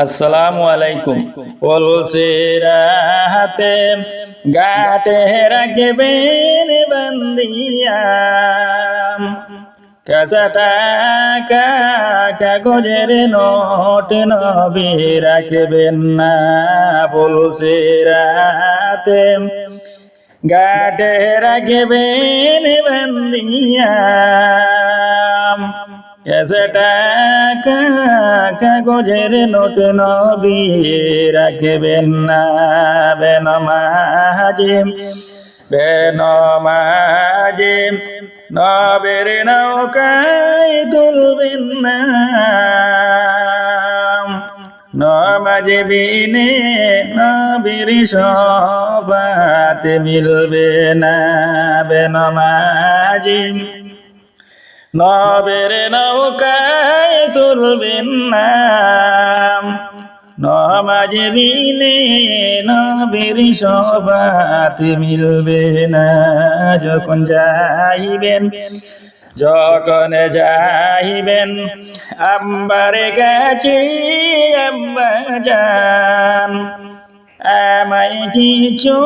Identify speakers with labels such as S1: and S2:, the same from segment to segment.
S1: আসসালামু আলাইকুম। পলসেরা হাতে গাটে রাখবেন বান্দিয়া, কাঁচা টাকা কাগজের নোট নবী রাখবেন না। পলসেরা হাতে গাটে রাখবেন বান্দিয়া, টাকা কাগজের নোট নবী রাখবেন না। বেনমাজি নবের নৌকায় তুলবেন না। নমাজি বিনে নবীর সবাত মিলবে না। বেনমাজি নবের নৌকায় তুলবেন না। নমাজি বিনে নবীর সবাত মিলবে না। যখন যাইবেন আম্বার কাছে আম্মা জান, আমায় কিছু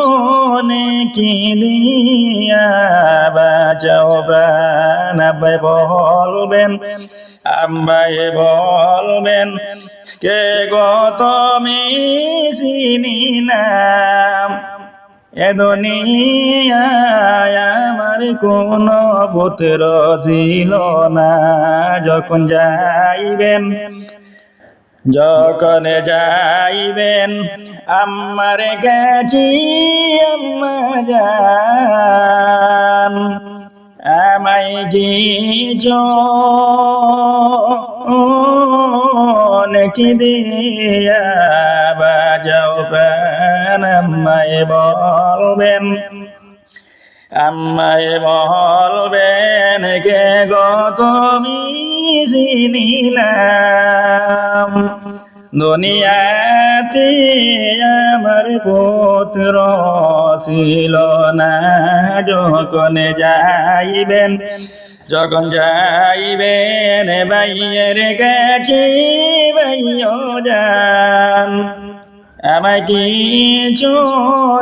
S1: নেকি দিয়া বাঁচাও প্রাণ। আব্বাই বলবেন কে গো তুমি চিনি না। এ দুনিয়ায় আমার কোনো পুত্র ছিল না। যখন যাইবেন আম্মার কাছে আম্মা জান, আমায় কিছু নেকি দিয়া বাঁচাও প্রাণ। আম্মায় বলবেন কে গো তুমি চিনি না। দুনিয়াতে আমার পুত্র ছিল না। যখন যাইবেন ভাইয়ের কাছে ভাইও যান, আমায় কিছু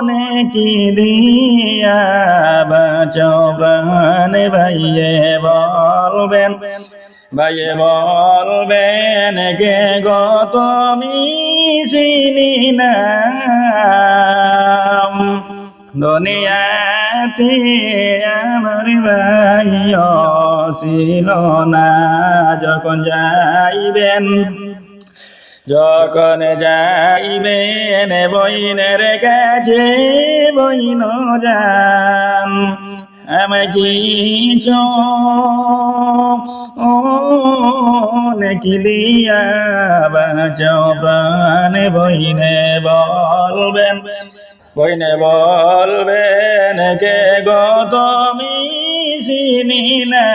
S1: নেকি দিয়া বাঁচাও প্রাণ। ভাইয়ে বলবেন কে গো তুমি চিনি না। দুনিয়াতে আমার ভাইও ছিল না। যখন যাইবেন বইনের কাছে বইন যান, আমায় কিছু নেকি দিয়া বাঁচাও প্রাণ। বইনে বলবেন কে গো তুমি চিনি না।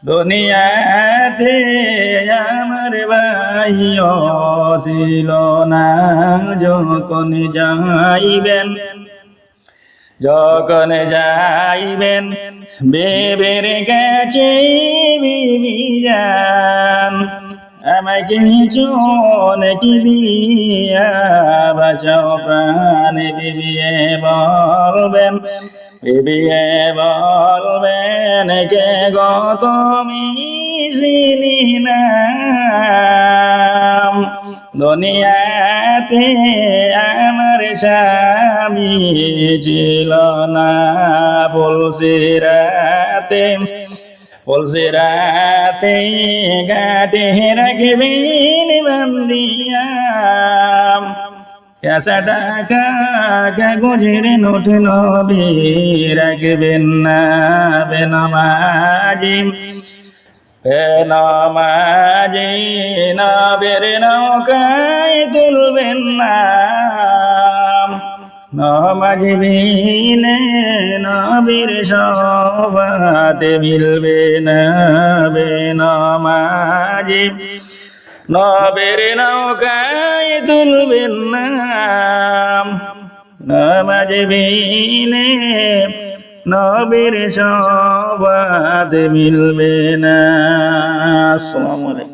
S1: দুনিয়াতে আমার ভাইও ছিল না। যখন যাইবেন বেবের কাছে বিবি যান, আমায় কিছু নেকি দিয়া বাঁচাও প্রাণ। বিবিয়ে বলবেন কে গো তুমি চিনি না। দুনিয়াতে আমার স্বামী ছিল না। পলসেরাতে গাটে রাখবেন বান্দিয়া, কাঁচা টাকা কাগজের নোট নবী রাখবেন না। বেনমাজি নবের নৌকায় তুলবেন না। নমাজি বিনে নবীর সবাত মিলবে না। বেনমাজি নবের নৌকায় তুলবেন না। নমাজি বিনে নবীর সবাত মিলবে না। আসসালামু আলাইকুম।